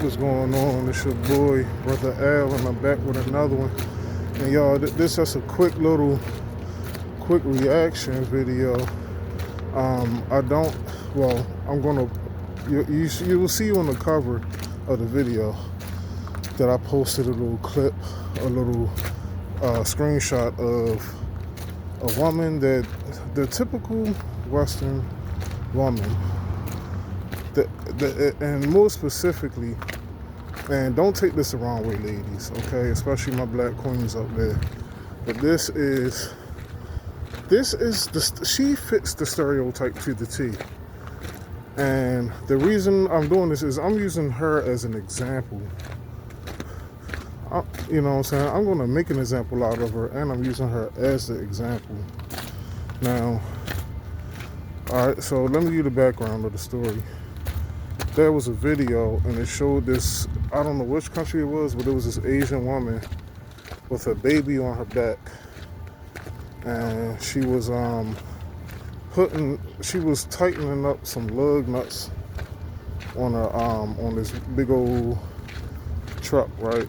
What's going on? It's your boy, Brother Al, and I'm back with another one. And y'all, this is a quick reaction video. I don't, well, I'm gonna, you will see on the cover of the video that I posted a little clip, a little screenshot of a woman that, the typical Western woman, and more specifically, and don't take this the wrong way, ladies, okay? Especially my black queens up there. But she fits the stereotype to the T. And the reason I'm doing this is I'm using her as an example. You know what I'm saying? I'm going to make an example out of her, and I'm using her as the example. Now, all right, so let me give you the background of the story. There was a video, and it showed this, I don't know which country it was, but it was this Asian woman with a baby on her back. And she was tightening up some lug nuts on her on this big old truck, right?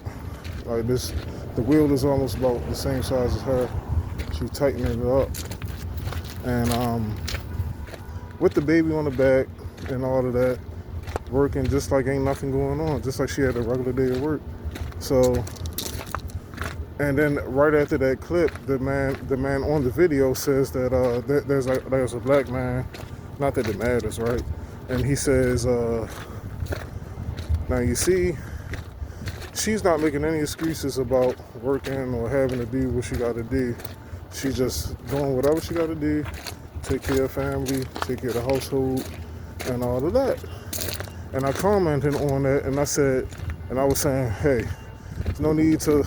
Like this, the wheel is almost about the same size as her. She tightening it up, and with the baby on the back and all of that, working just like ain't nothing going on, just like she had a regular day of work. So, and then right after that clip, the man on the video says that there's a black man, not that it matters, right? And he says, now you see, she's not making any excuses about working or having to do what she got to do. She's just doing whatever she got to do, take care of family, take care of the household, and all of that. And I commented on that, and I said, and I was saying, hey, there's no need to,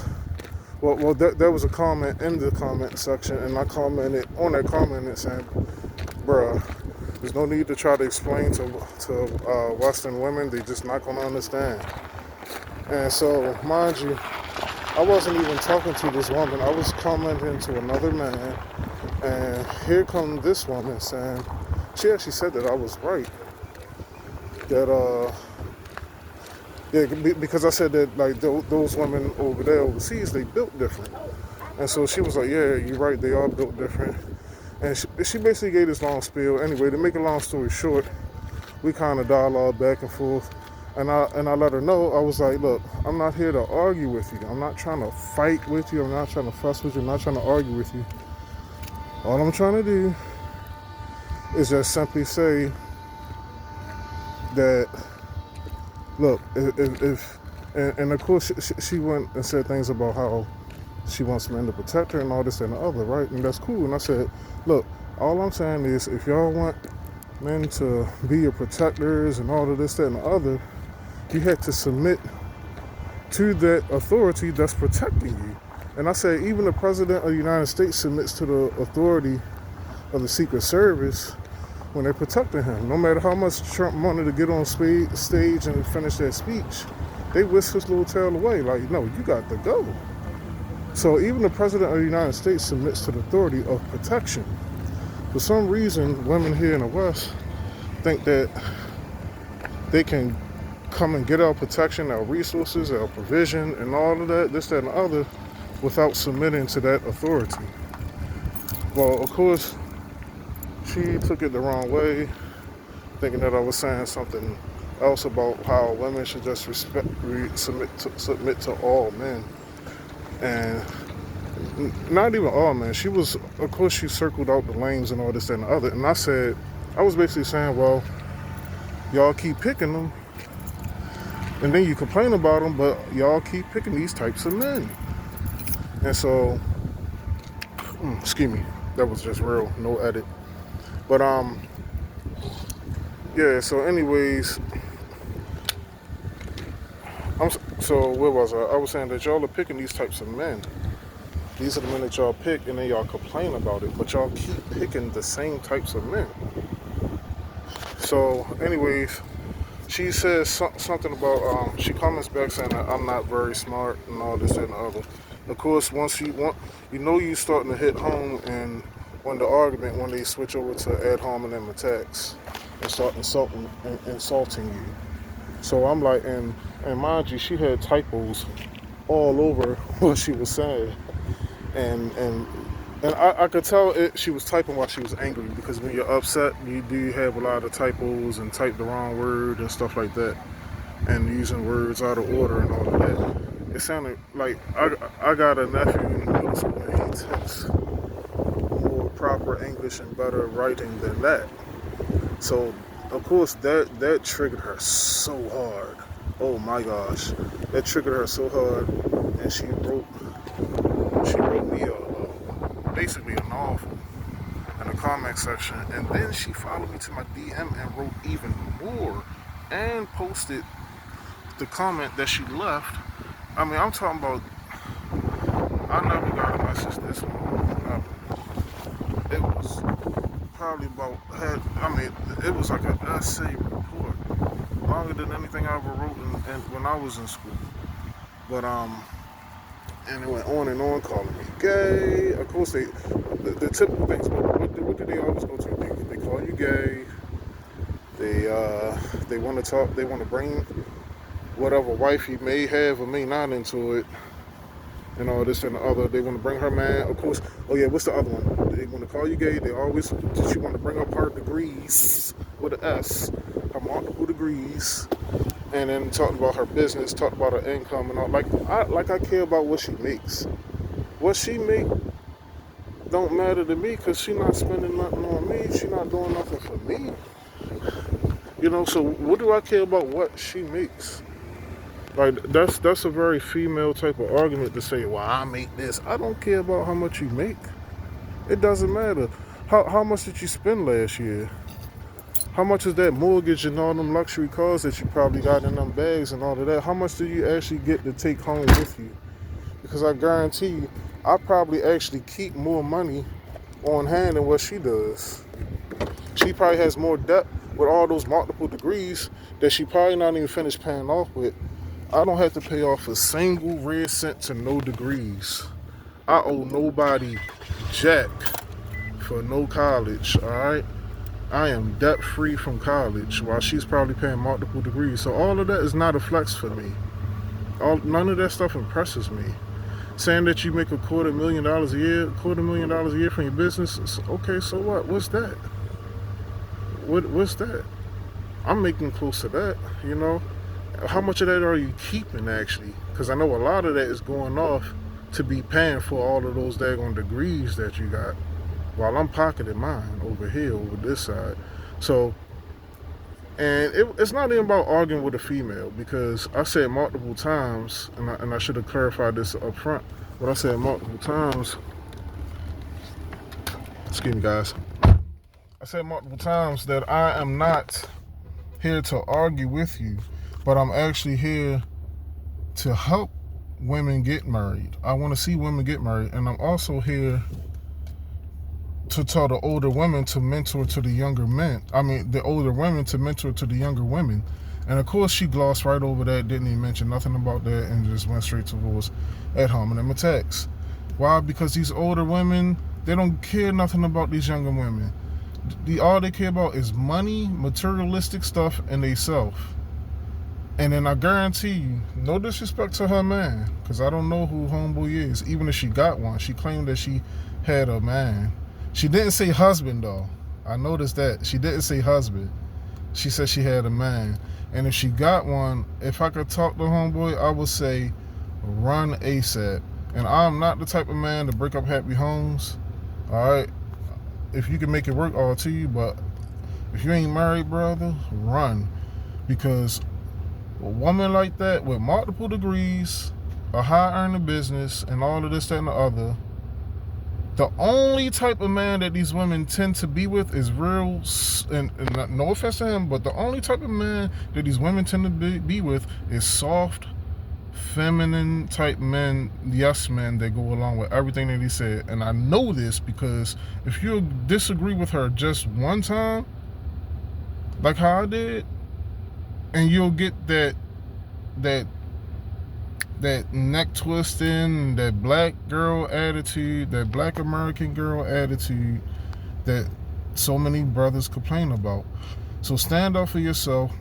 there was a comment in the comment section, and I commented on that comment and saying, bruh, there's no need to try to explain to Western women, they're just not gonna understand. And so, mind you, I wasn't even talking to this woman, I was commenting to another man, and here come this woman saying, she actually said that I was right. That because I said that like those women over there overseas, they built different, and so she was like, yeah, you're right, they are built different. And she basically gave this long spiel. Anyway, to make a long story short, we kind of dialogued back and forth, and I let her know, I was like, look, I'm not here to argue with you, I'm not trying to fight with you, I'm not trying to fuss with you, I'm not trying to argue with you. All I'm trying to do is just simply say that, look, if and of course she went and said things about how she wants men to protect her and all this and the other, right? And that's cool. And I said, look, all I'm saying is, if y'all want men to be your protectors and all of this, that, and the other, you have to submit to that authority that's protecting you. And I said, even the President of the United States submits to the authority of the Secret Service when they're protecting him. No matter how much Trump wanted to get on stage and finish that speech, they whisk his little tail away. Like, no, you got to go. So even the President of the United States submits to the authority of protection. For some reason, women here in the West think that they can come and get our protection, our resources, our provision, and all of that, this, that, and the other, without submitting to that authority. Well, of course, she took it the wrong way, thinking that I was saying something else about how women should just submit to all men. And not even all men. She was, of course, she circled out the lanes and all this and the other. And I was basically saying, well, y'all keep picking them, and then you complain about them, but y'all keep picking these types of men. And so, excuse me, that was just real, no edit. But yeah, so anyways, so where was I? I was saying that y'all are picking these types of men. These are the men that y'all pick, and then y'all complain about it, but y'all keep picking the same types of men. So anyways, she says something about, she comments back saying that I'm not very smart and all this and the other. Of course, once you starting to hit home, and when they switch over to ad hominem attacks and start insulting you. So I'm like, and mind you, she had typos all over what she was saying, and and I could tell she was typing while she was angry because when you're upset, you do have a lot of typos and type the wrong word and stuff like that, and using words out of order and all of that. It sounded like I got a nephew in middle school and he takes more proper English and better writing than that. So of course that triggered her so hard. Oh my gosh, that triggered her so hard, and she wrote me basically a novel in the comment section, and then she followed me to my DM and wrote even more, and posted the comment that she left. I mean, I'm talking about. I never got a message this long. It was probably about had. I mean, it was like an essay report, longer than anything I ever wrote when I was in school. But and it went on and on, calling me gay. Of course, the typical things. But what do they always go to? They call you gay. They want to talk. They want to bring whatever wife you may have or may not into it, and all this and the other. They want to bring her man. Of course. Oh yeah, what's the other one? They want to call you gay. They always she want to bring up her degrees with an S, her multiple degrees, and then talking about her business, talking about her income and all. Like I care about what she makes. What she make don't matter to me because she not spending nothing on me. She not doing nothing for me. So what do I care about what she makes? Like that's a very female type of argument to say, well, I make this. I don't care about how much you make. It doesn't matter. How much did you spend last year? How much is that mortgage and all them luxury cars that you probably got in them bags and all of that? How much do you actually get to take home with you? Because I guarantee you, I probably actually keep more money on hand than what she does. She probably has more debt with all those multiple degrees that she probably not even finished paying off with. I don't have to pay off a single red cent to no degrees. I owe nobody jack for no college, alright? I am debt free from college while she's probably paying multiple degrees. So all of that is not a flex for me. None of that stuff impresses me. Saying that you make $250,000 a year, $250,000 a year from your business, okay, so what? What's that? What's that? I'm making close to that. How much of that are you keeping actually? Because I know a lot of that is going off to be paying for all of those daggone degrees that you got, while I'm pocketing mine over here, over this side. So, and it's not even about arguing with a female, because I said multiple times, and I should have clarified this up front, but I said multiple times, excuse me guys, I said multiple times that I am not here to argue with you, but I'm actually here to help women get married. I want to see women get married, and I'm also here to tell the older women to mentor to the younger men. I mean, the older women to mentor to the younger women. And of course, she glossed right over that, didn't even mention nothing about that, and just went straight towards ad hominem attacks. Why? Because these older women, they don't care nothing about these younger women. All they care about is money, materialistic stuff, and they self. And then I guarantee you, no disrespect to her man, because I don't know who homeboy is. Even if she got one, she claimed that she had a man. She didn't say husband though. I noticed that. She didn't say husband. She said she had a man. And if she got one, if I could talk to homeboy, I would say run ASAP. And I'm not the type of man to break up happy homes. Alright? If you can make it work, all to you. But if you ain't married, brother, run. Because a woman like that with multiple degrees, a high earning business, and all of this, that, and the other, the only type of man that these women tend to be with is real, and no offense to him, but the only type of man that these women tend to be with is soft, feminine type men, yes men that go along with everything that he said. And I know this because if you disagree with her just one time, like how I did, and you'll get that neck twisting, that black girl attitude, that black American girl attitude that so many brothers complain about. So stand up for yourself.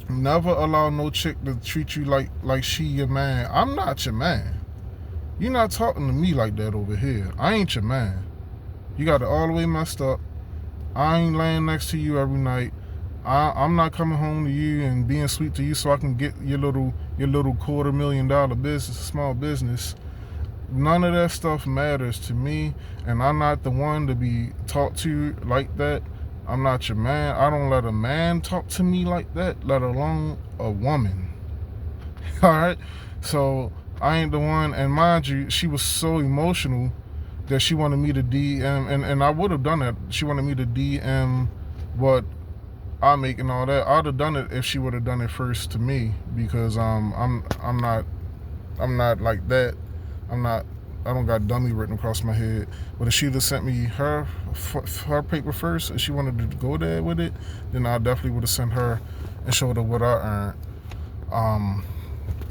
Never allow no chick to treat you like she your man. I'm not your man. You're not talking to me like that over here. I ain't your man. You got it all the way messed up. I ain't laying next to you every night. I'm not coming home to you and being sweet to you so I can get your little $250,000 business, small business. None of that stuff matters to me, and I'm not the one to be talked to like that. I'm not your man. I don't let a man talk to me like that, let alone a woman. All right? So I ain't the one, and mind you, she was so emotional that she wanted me to DM, and I would have done that. She wanted me to DM what I make and all that. I'd have done it if she would have done it first to me, because I'm not like that. I don't got dummy written across my head. But if she'd have sent me her paper first, and she wanted to go there with it, then I definitely would have sent her and showed her what I earned,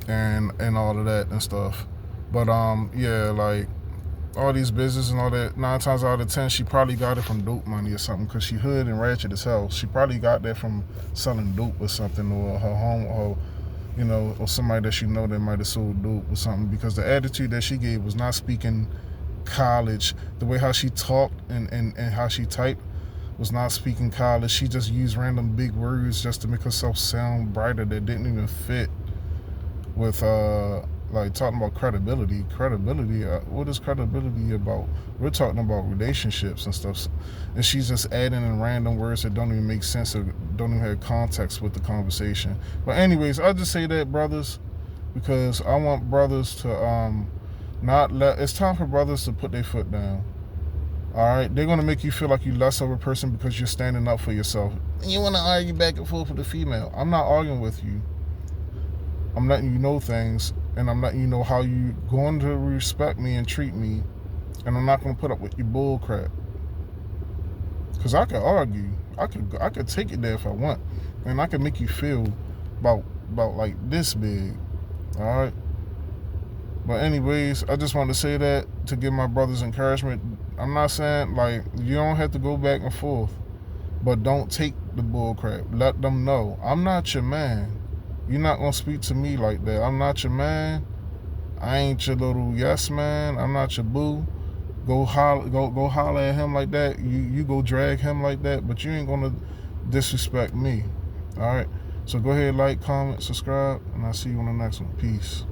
and all of that and stuff. But yeah, like all these business and all that, 9 times out of 10, she probably got it from dope money or something, because she hood and ratchet as hell. She probably got that from selling dope or something, or her home, or or somebody that she know that might have sold dope or something, because the attitude that she gave was not speaking college. The way how she talked and how she typed was not speaking college. She just used random big words just to make herself sound brighter that didn't even fit with like talking about credibility. What is credibility about? We're talking about relationships and stuff, and she's just adding in random words that don't even make sense or don't even have context with the conversation. But anyways, I'll just say that, brothers, because I want brothers to not let. It's time for brothers to put their foot down. All right, they're gonna make you feel like you're less of a person because you're standing up for yourself. And you want to argue back and forth with the female. I'm not arguing with you. I'm letting you know things, and I'm letting you know how you going to respect me and treat me, and I'm not going to put up with your bull crap. Because I can argue, I could take it there if I want, and I can make you feel about like this big. All right. But anyways, I just wanted to say that to give my brothers encouragement. I'm not saying like you don't have to go back and forth, but don't take the bull crap. Let them know I'm not your man. You're not gonna speak to me like that. I'm not your man. I ain't your little yes man. I'm not your boo. Go holler at him like that. You go drag him like that, but you ain't gonna disrespect me. All right. So go ahead, like, comment, subscribe, and I'll see you on the next one. Peace.